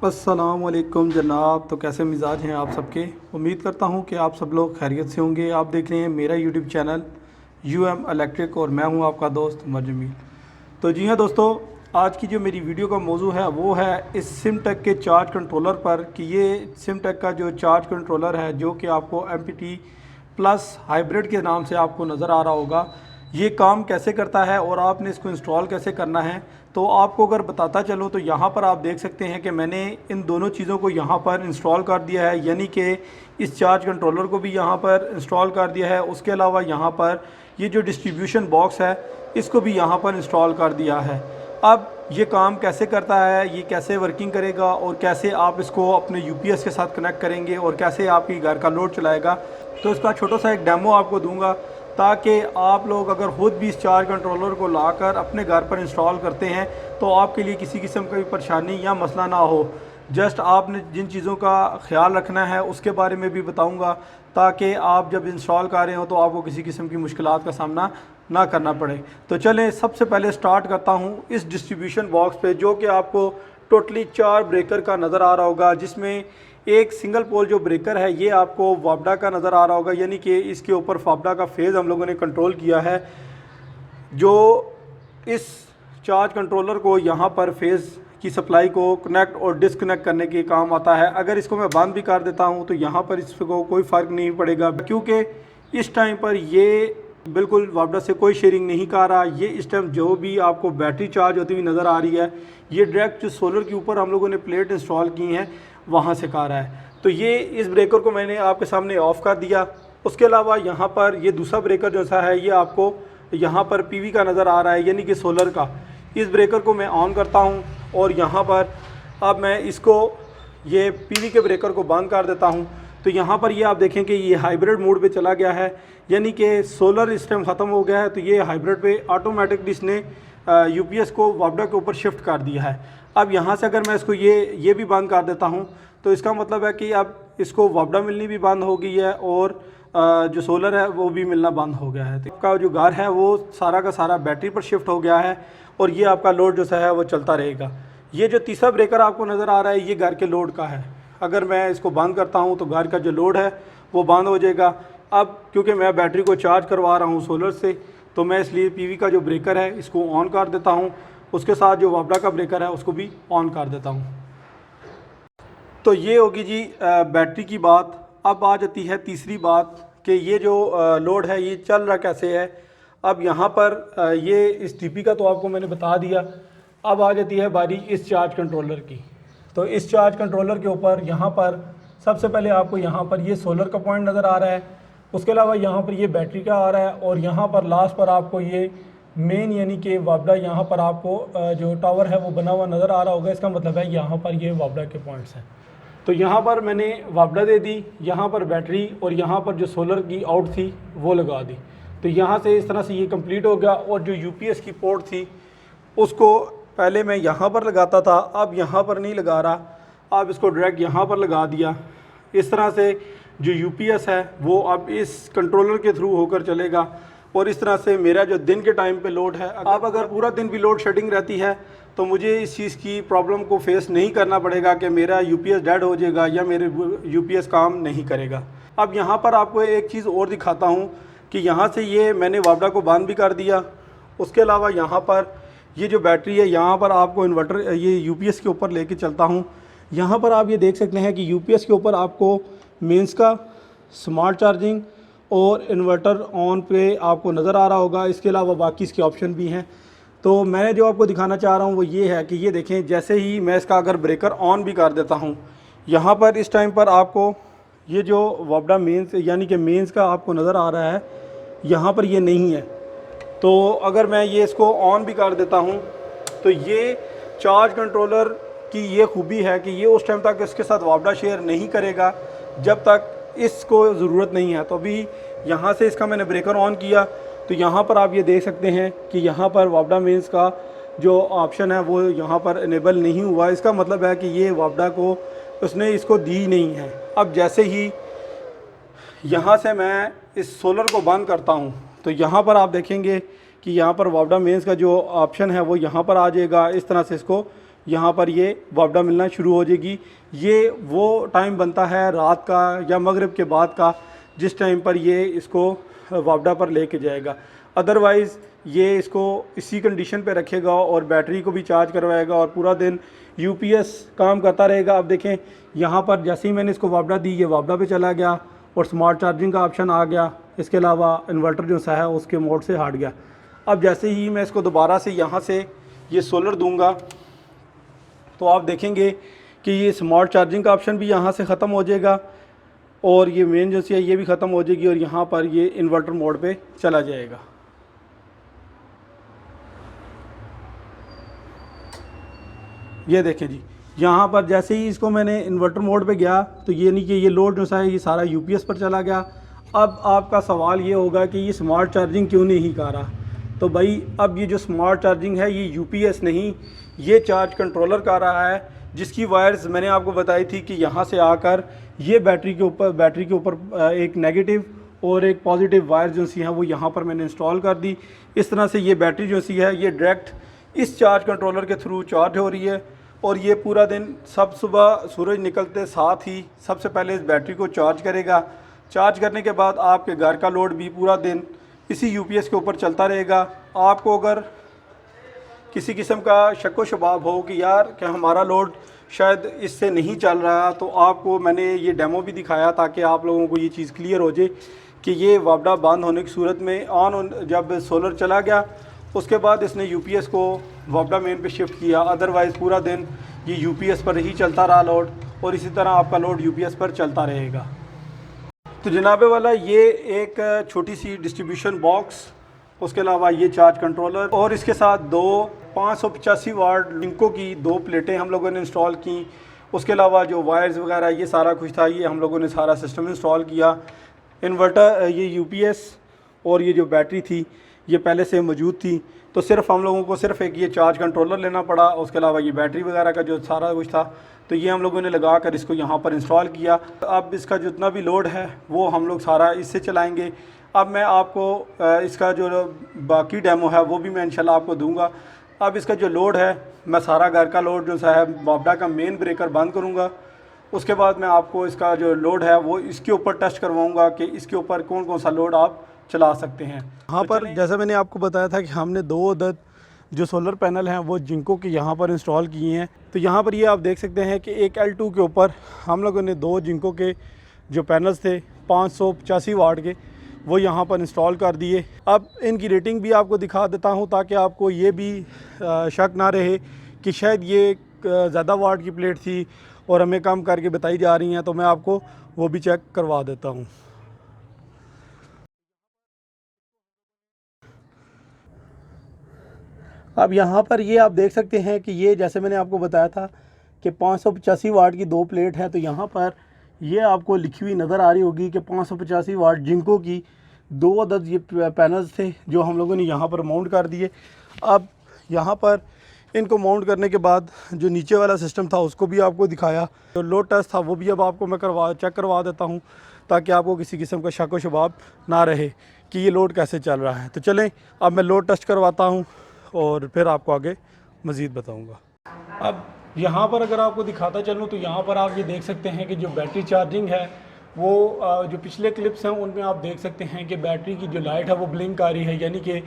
अस्सलामुअलैकुम जनाब। तो कैसे मिजाज हैं आप सबके। उम्मीद करता हूं कि आप सब लोग खैरियत से होंगे। आप देख रहे हैं मेरा यूट्यूब चैनल UM इलेक्ट्रिक और मैं हूं आपका दोस्त उमर जमील। तो जी हाँ दोस्तों, आज की जो मेरी वीडियो का मौजू है वो है इस सिमटेक के चार्ज कंट्रोलर पर कि ये सिमटेक का जो चार्ज कंट्रोलर है जो कि आपको MPT प्लस हाइब्रिड के नाम से आपको नज़र आ रहा होगा, ये काम कैसे करता है और आपने इसको इंस्टॉल कैसे करना है। तो आपको अगर बताता चलो तो यहाँ पर आप देख सकते हैं कि मैंने इन दोनों चीज़ों को यहाँ पर इंस्टॉल कर दिया है, यानी कि इस चार्ज कंट्रोलर को भी यहाँ पर इंस्टॉल कर दिया है। उसके अलावा यहाँ पर ये जो डिस्ट्रीब्यूशन बॉक्स है इसको भी यहाँ पर इंस्टॉल कर दिया है। अब ये काम कैसे करता है, ये कैसे वर्किंग करेगा और कैसे आप इसको अपने UPS के साथ कनेक्ट करेंगे और कैसे आपकी घर का लोड चलाएगा, तो इसका छोटा सा एक डेमो आपको दूंगा ताकि आप लोग अगर खुद भी इस चार्ज कंट्रोलर को लाकर अपने घर पर इंस्टॉल करते हैं तो आपके लिए किसी किस्म की परेशानी या मसला ना हो। जस्ट आपने जिन चीज़ों का ख्याल रखना है उसके बारे में भी बताऊंगा ताकि आप जब इंस्टॉल कर रहे हो तो आपको किसी किस्म की मुश्किलात का सामना ना करना पड़े। तो चलें सबसे पहले स्टार्ट करता हूँ इस डिस्ट्रीब्यूशन बॉक्स पे, जो कि आपको टोटली 4 ब्रेकर का नज़र आ रहा होगा, जिसमें एक सिंगल पोल जो ब्रेकर है ये आपको वापडा का नज़र आ रहा होगा, यानी कि इसके ऊपर वापडा का फेज़ हम लोगों ने कंट्रोल किया है, जो इस चार्ज कंट्रोलर को यहाँ पर फेज़ की सप्लाई को कनेक्ट और डिसकनेक्ट करने के काम आता है। अगर इसको मैं बंद भी कर देता हूँ तो यहाँ पर इसको कोई फ़र्क नहीं पड़ेगा, क्योंकि इस टाइम पर ये बिल्कुल वापडा से कोई शेयरिंग नहीं कर रहा। ये इस टाइम जो भी आपको बैटरी चार्ज होती हुई नज़र आ रही है ये डायरेक्ट जो सोलर के ऊपर हम लोगों ने प्लेट इंस्टॉल की हैं वहाँ से कर रहा है। तो ये इस ब्रेकर को मैंने आपके सामने ऑफ़ कर दिया। उसके अलावा यहाँ पर ये दूसरा ब्रेकर जैसा है ये आपको यहाँ पर PV का नज़र आ रहा है, यानी कि सोलर का। इस ब्रेकर को मैं ऑन करता हूँ और यहाँ पर अब मैं इसको ये PV के ब्रेकर को बंद कर देता हूँ। तो यहाँ पर ये आप देखें कि ये हाइब्रिड मोड पे चला गया है, यानी कि सोलर इस टाइम ख़त्म हो गया है। तो ये हाइब्रिड पे ऑटोमेटिकली इसने UPS को वापडा के ऊपर शिफ्ट कर दिया है। अब यहाँ से अगर मैं इसको ये भी बंद कर देता हूँ तो इसका मतलब है कि अब इसको वापडा मिलनी भी बंद हो गई है और जो सोलर है वो भी मिलना बंद हो गया है। तो आपका जो घर है वो सारा का सारा बैटरी पर शिफ्ट हो गया है और ये आपका लोड जो सा है वो चलता रहेगा। ये जो तीसरा ब्रेकर आपको नज़र आ रहा है ये घर के लोड का है। अगर मैं इसको बंद करता हूँ तो घर का जो लोड है वो बंद हो जाएगा। अब क्योंकि मैं बैटरी को चार्ज करवा रहा हूँ सोलर से, तो मैं इसलिए PV का जो ब्रेकर है इसको ऑन कर देता हूँ, उसके साथ जो वापडा का ब्रेकर है उसको भी ऑन कर देता हूँ। तो ये होगी जी बैटरी की बात। अब आ जाती है तीसरी बात कि ये जो लोड है ये चल रहा कैसे है। अब यहाँ पर ये इस DP का तो आपको मैंने बता दिया। अब आ जाती है बारी इस चार्ज कंट्रोलर की। तो इस चार्ज कंट्रोलर के ऊपर यहाँ पर सबसे पहले आपको यहाँ पर ये सोलर का पॉइंट नज़र आ रहा है, उसके अलावा यहाँ पर ये बैटरी का आ रहा है और यहाँ पर लास्ट पर आपको ये मेन यानी कि वापडा यहाँ पर आपको जो टावर है वो बना हुआ नज़र आ रहा होगा। इसका मतलब है यहाँ पर ये वापडा के पॉइंट्स हैं। तो यहाँ पर मैंने वापडा दे दी, यहाँ पर बैटरी और यहाँ पर जो सोलर की आउट थी वो लगा दी। तो यहाँ से इस तरह से ये कंप्लीट हो गया। और जो UPS की पोर्ट थी उसको पहले मैं यहाँ पर लगाता था, अब यहाँ पर नहीं लगा रहा, अब इसको डायरेक्ट यहाँ पर लगा दिया। इस तरह से जो UPS है वो अब इस कंट्रोलर के थ्रू होकर चलेगा और इस तरह से मेरा जो दिन के टाइम पे लोड है, अब अगर पूरा दिन भी लोड शेडिंग रहती है तो मुझे इस चीज़ की प्रॉब्लम को फेस नहीं करना पड़ेगा कि मेरा UPS डेड हो जाएगा या मेरे UPS काम नहीं करेगा। अब यहाँ पर आपको एक चीज़ और दिखाता हूँ कि यहाँ से ये मैंने वापडा को बंद भी कर दिया। उसके अलावा यहाँ पर ये जो बैटरी है यहाँ पर आपको इन्वर्टर ये UPS के ऊपर लेके चलता हूँ। यहाँ पर आप ये देख सकते हैं कि UPS के ऊपर आपको मेंस का स्मार्ट चार्जिंग और इन्वर्टर ऑन पे आपको नज़र आ रहा होगा। इसके अलावा बाकी इसके ऑप्शन भी हैं। तो मैं जो आपको दिखाना चाह रहा हूँ वो ये है कि ये देखें, जैसे ही मैं इसका अगर ब्रेकर ऑन भी कर देता हूँ, यहाँ पर इस टाइम पर आपको ये जो वापडा मेंस यानी कि मेंस का आपको नज़र आ रहा है, यहाँ पर ये नहीं है। तो अगर मैं ये इसको ऑन भी कर देता हूँ तो ये चार्ज कंट्रोलर की ये खूबी है कि ये उस टाइम तक इसके साथ वापडा शेयर नहीं करेगा जब तक इसको ज़रूरत नहीं है। तो अभी यहाँ से इसका मैंने ब्रेकर ऑन किया तो यहाँ पर आप ये देख सकते हैं कि यहाँ पर वापडा मेंस का जो ऑप्शन है वो यहाँ पर इनेबल नहीं हुआ। इसका मतलब है कि ये वापडा को उसने इसको दी नहीं है। अब जैसे ही यहाँ से मैं इस सोलर को बंद करता हूँ तो यहाँ पर आप देखेंगे कि यहाँ पर वापडा मेंस का जो ऑप्शन है वो यहाँ पर आ जाएगा। इस तरह से इसको यहाँ पर ये वापडा मिलना शुरू हो जाएगी। ये वो टाइम बनता है रात का या मगरिब के बाद का जिस टाइम पर ये इसको वापडा पर लेके जाएगा। अदरवाइज़ ये इसको इसी कंडीशन पे रखेगा और बैटरी को भी चार्ज करवाएगा और पूरा दिन यूपीएस काम करता रहेगा। अब देखें यहाँ पर जैसे ही मैंने इसको वापडा दी, ये वापडा पे चला गया और स्मार्ट चार्जिंग का ऑप्शन आ गया। इसके अलावा इन्वर्टर जो सा है उसके मोड से हट गया। अब जैसे ही मैं इसको दोबारा से यहाँ से ये सोलर दूंगा तो आप देखेंगे कि ये स्मार्ट चार्जिंग का ऑप्शन भी यहाँ से ख़त्म हो जाएगा और ये मेन जो सी है ये भी ख़त्म हो जाएगी और यहाँ पर ये इन्वर्टर मोड पे चला जाएगा। ये देखें जी, यहाँ पर जैसे ही इसको मैंने इन्वर्टर मोड पे गया तो ये नहीं कि ये लोड जो सा है ये सारा यूपीएस पर चला गया। अब आपका सवाल ये होगा कि ये स्मार्ट चार्जिंग क्यों नहीं कर रहा। तो भाई अब ये जो स्मार्ट चार्जिंग है ये यूपीएस नहीं, ये चार्ज कंट्रोलर कर रहा है, जिसकी वायर्स मैंने आपको बताई थी कि यहाँ से आकर ये बैटरी के ऊपर एक नेगेटिव और एक पॉजिटिव वायर जो सी है वो यहाँ पर मैंने इंस्टॉल कर दी। इस तरह से ये बैटरी जो सी है ये डायरेक्ट इस चार्ज कंट्रोलर के थ्रू चार्ज हो रही है और ये पूरा दिन सब सुबह सूरज निकलते साथ ही सबसे पहले इस बैटरी को चार्ज करेगा। चार्ज करने के बाद आपके घर का लोड भी पूरा दिन इसी यूपीएस के ऊपर चलता रहेगा। आपको अगर किसी किस्म का शक व शबाब हो कि यार क्या हमारा लोड शायद इससे नहीं चल रहा, तो आपको मैंने ये डेमो भी दिखाया ताकि आप लोगों को ये चीज़ क्लियर हो जाए कि ये वापडा बंद होने की सूरत में जब सोलर चला गया उसके बाद इसने यूपीएस को वापडा मेन पे शिफ्ट किया। अदरवाइज़ पूरा दिन ये यूपीएस पर ही चलता रहा लोड और इसी तरह आपका लोड यूपीएस पर चलता रहेगा। तो जनाबे वाला ये एक छोटी सी डिस्ट्रीब्यूशन बॉक्स, उसके अलावा ये चार्ज कंट्रोलर और इसके साथ दो 585 वाट लिंको की दो प्लेटें हम लोगों ने इंस्टॉल की। उसके अलावा जो वायर्स वगैरह ये सारा कुछ था ये हम लोगों ने सारा सिस्टम इंस्टॉल किया। इन्वर्टर, ये यूपीएस और ये जो बैटरी थी ये पहले से मौजूद थी, तो सिर्फ हम लोगों को सिर्फ एक ये चार्ज कंट्रोलर लेना पड़ा। उसके अलावा ये बैटरी वगैरह का जो सारा कुछ था तो ये हम लोगों ने लगा कर इसको यहाँ पर इंस्टॉल किया। अब इसका जितना भी लोड है वो हम लोग सारा इससे चलाएँगे। अब मैं आपको इसका जो बाकी डेमो है वो भी मैं इंशाल्लाह आपको दूंगा। अब इसका जो लोड है मैं सारा घर का लोड जो सा है वापडा का मेन ब्रेकर बंद करूंगा। उसके बाद मैं आपको इसका जो लोड है वो इसके ऊपर टेस्ट करवाऊंगा कि इसके ऊपर कौन कौन सा लोड आप चला सकते हैं। यहाँ पर जैसा मैंने आपको बताया था कि हमने 2 अदद जो सोलर पैनल हैं वो जिनको कि यहाँ पर इंस्टॉल किए हैं। तो यहाँ पर ये आप देख सकते हैं कि एक L2 के ऊपर हम लोगों ने 2 जिनको के जो पैनल्स थे 585 वाट के वो यहाँ पर इंस्टॉल कर दिए। अब इनकी रेटिंग भी आपको दिखा देता हूँ ताकि आपको ये भी शक ना रहे कि शायद ये ज़्यादा वाट की प्लेट थी और हमें कम करके बताई जा रही हैं, तो मैं आपको वो भी चेक करवा देता हूँ। अब यहाँ पर ये आप देख सकते हैं कि ये जैसे मैंने आपको बताया था कि 585 वाट की 2 प्लेट है, तो यहाँ पर ये आपको लिखी हुई नज़र आ रही होगी कि 585 वाट जिनको की 2 अदद ये पैनल्स थे जो हम लोगों ने यहाँ पर माउंट कर दिए। अब यहाँ पर इनको माउंट करने के बाद जो नीचे वाला सिस्टम था उसको भी आपको दिखाया। जो लोड टेस्ट था वो भी अब आपको मैं चेक करवा देता हूँ ताकि आपको किसी किस्म का शक व शबाब ना रहे कि ये लोड कैसे चल रहा है। तो चलें अब मैं लोड टेस्ट करवाता हूँ और फिर आपको आगे मज़ीद बताऊँगा। अब यहाँ पर अगर आपको दिखाता चलूँ तो यहाँ पर आप ये देख सकते हैं कि जो बैटरी चार्जिंग है वो जो पिछले क्लिप्स हैं उनमें आप देख सकते हैं कि बैटरी की जो लाइट है वो ब्लिंक आ रही है, यानी कि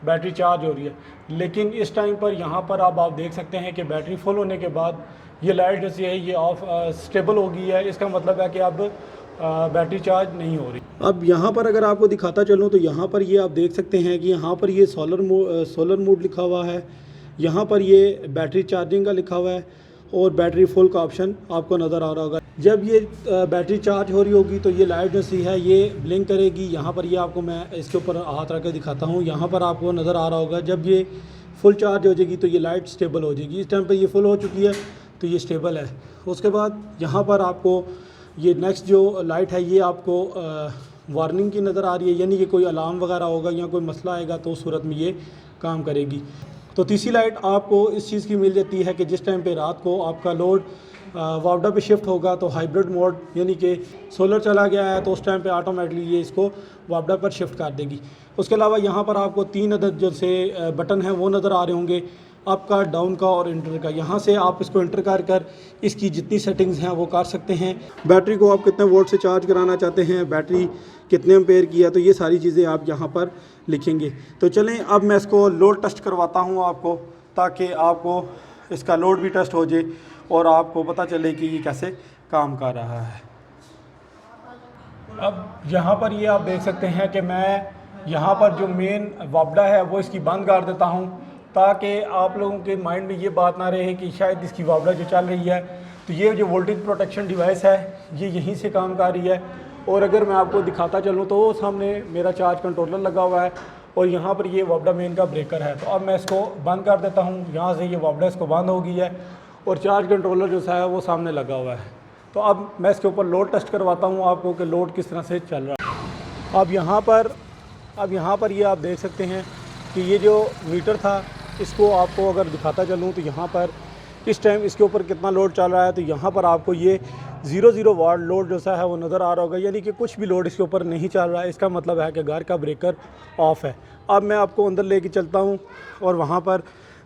बैटरी चार्ज हो रही है। लेकिन इस टाइम पर यहाँ पर आप देख सकते हैं कि बैटरी फुल होने के बाद ये लाइट जैसी है ये ऑफ स्टेबल हो गई है। इसका मतलब है कि अब बैटरी चार्ज नहीं हो रही। अब यहाँ पर अगर आपको दिखाता चलूँ तो यहाँ पर ये आप देख सकते हैं कि यहाँ पर ये सोलर मोड लिखा हुआ है, यहाँ पर ये बैटरी चार्जिंग का लिखा हुआ है और बैटरी फुल का ऑप्शन आपको नज़र आ रहा होगा। जब ये बैटरी चार्ज हो रही होगी तो ये लाइट जो सी है ये ब्लिंक करेगी। यहाँ पर ये आपको मैं इसके ऊपर हाथ रख के दिखाता हूँ, यहाँ पर आपको नज़र आ रहा होगा। जब ये फुल चार्ज हो जाएगी तो ये लाइट स्टेबल हो जाएगी। इस टाइम पर ये फुल हो चुकी है तो ये स्टेबल है। उसके बाद यहाँ पर आपको ये नेक्स्ट जो लाइट है ये आपको वार्निंग की नज़र आ रही है, यानी कि कोई अलार्म वगैरह होगा या कोई मसला आएगा तो उस सूरत में ये काम करेगी। तो तीसरी लाइट आपको इस चीज़ की मिल जाती है कि जिस टाइम पे रात को आपका लोड वापडा पे शिफ्ट होगा तो हाइब्रिड मोड यानी कि सोलर चला गया है तो उस टाइम पे ऑटोमेटिकली ये इसको वापडा पर शिफ्ट कर देगी। उसके अलावा यहाँ पर आपको 3 अदद जो से बटन हैं वो नज़र आ रहे होंगे। आपका डाउन का और इंटर का। यहाँ से आप इसको इंटर कर इसकी जितनी सेटिंग्स हैं वो कर सकते हैं। बैटरी को आप कितने वोल्ट से चार्ज कराना चाहते हैं, बैटरी कितने एम्पेयर की है, तो ये सारी चीज़ें आप यहाँ पर लिखेंगे। तो चलें अब मैं इसको लोड टेस्ट करवाता हूँ आपको, ताकि आपको इसका लोड भी टेस्ट हो जाए और आपको पता चले कि ये कैसे काम कर रहा है। अब यहाँ पर ये आप देख सकते हैं कि मैं यहाँ पर जो मेन वापडा है वो इसकी बंद कर देता हूँ, ताकि आप लोगों के माइंड में ये बात ना रहे कि शायद इसकी वापडा जो चल रही है तो ये जो वोल्टेज प्रोटेक्शन डिवाइस है ये यहीं से काम कर रही है। और अगर मैं आपको दिखाता चलूँ तो वो सामने मेरा चार्ज कंट्रोलर लगा हुआ है और यहाँ पर ये वापडा मेन का ब्रेकर है। तो अब मैं इसको बंद कर देता हूँ, यहाँ से ये वापडा इसको बंद हो गई है और चार्ज कंट्रोलर जो सा है वो सामने लगा हुआ है। तो अब मैं इसके ऊपर लोड टेस्ट करवाता हूँ आपको कि लोड किस तरह से चल रहा है। अब यहाँ पर ये आप देख सकते हैं कि ये जो मीटर था इसको आपको अगर दिखाता चलूँ तो यहाँ पर इस टाइम इसके ऊपर कितना लोड चल रहा है। तो यहाँ पर आपको ये 0 वाट लोड जो सा है वो नज़र आ रहा होगा, यानी कि कुछ भी लोड इसके ऊपर नहीं चल रहा है। इसका मतलब है कि घर का ब्रेकर ऑफ है। अब मैं आपको अंदर लेके चलता हूँ और वहाँ पर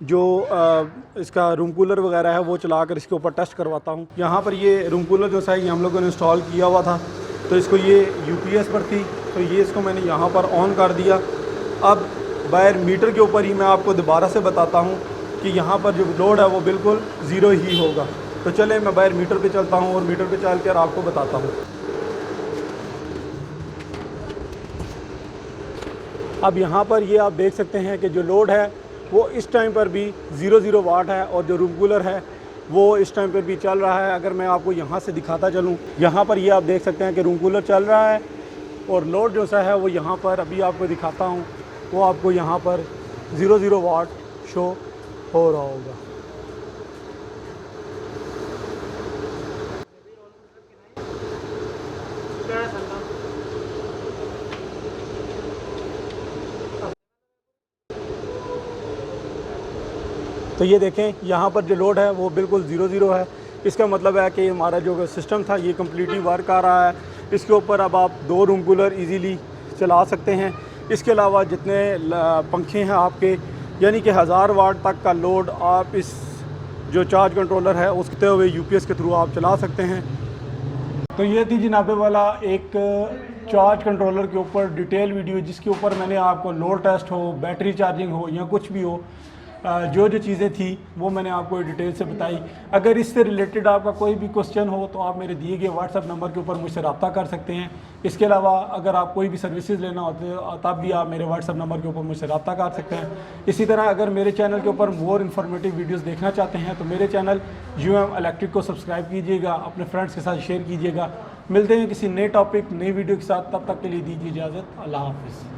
जो इसका रूम कूलर वगैरह है वो चलाकर इसके ऊपर टेस्ट करवाता हूँ। यहाँ पर ये रूम कूलर जो सा है ये हम लोगों ने इंस्टॉल किया हुआ था, तो इसको ये UPS पर थी, तो ये इसको मैंने यहाँ पर ऑन कर दिया। अब बाहर मीटर के ऊपर ही मैं आपको दोबारा से बताता हूँ कि यहाँ पर जो लोड है वो बिल्कुल ज़ीरो ही होगा। तो चले मैं बाहर मीटर पे चलता हूँ और मीटर पे चल कर आपको बताता हूँ। अब यहाँ पर ये आप देख सकते हैं कि जो लोड है वो इस टाइम पर भी 0 वाट है और जो रूम कूलर है वो इस टाइम पर भी चल रहा है। अगर मैं आपको यहाँ से दिखाता चलूँ, यहाँ पर ये आप देख सकते हैं कि रूम कूलर चल रहा है और लोड जो सा है वो यहाँ पर अभी आपको दिखाता हूँ, वो आपको यहाँ पर 0 वाट शो हो रहा होगा। तो ये देखें यहाँ पर जो लोड है वो बिल्कुल 0 है। इसका मतलब है कि हमारा जो सिस्टम था ये कम्प्लीटली वर्क कर रहा है। इसके ऊपर अब आप 2 रूम कूलर इजीली चला सकते हैं। इसके अलावा जितने पंखे हैं आपके, यानी कि 1000 वाट तक का लोड आप इस जो चार्ज कंट्रोलर है उसके हुए UPS के थ्रू आप चला सकते हैं। तो ये थी जनाबे वाला एक चार्ज कंट्रोलर के ऊपर डिटेल वीडियो, जिसके ऊपर मैंने आपको लोड टेस्ट हो, बैटरी चार्जिंग हो या कुछ भी हो, जो चीज़ें थी वो मैंने आपको डिटेल से बताई। अगर इससे रिलेटेड आपका कोई भी क्वेश्चन हो तो आप मेरे दिए गए व्हाट्सएप नंबर के ऊपर मुझसे रब्ता कर सकते हैं। इसके अलावा अगर आप कोई भी सर्विसेज लेना होते हैं तब भी आप मेरे व्हाट्सएप नंबर के ऊपर मुझसे रब्ता कर सकते हैं। इसी तरह अगर मेरे चैनल के ऊपर मोर इन्फॉर्मेटिव वीडियोज़ देखना चाहते हैं तो मेरे चैनल UM इलेक्ट्रिक को सब्सक्राइब कीजिएगा, अपने फ्रेंड्स के साथ शेयर कीजिएगा। मिलते हैं किसी नए टॉपिक, नई वीडियो के साथ, तब तक के लिए दीजिए इजाज़त। अल्लाह हाफ़िज़।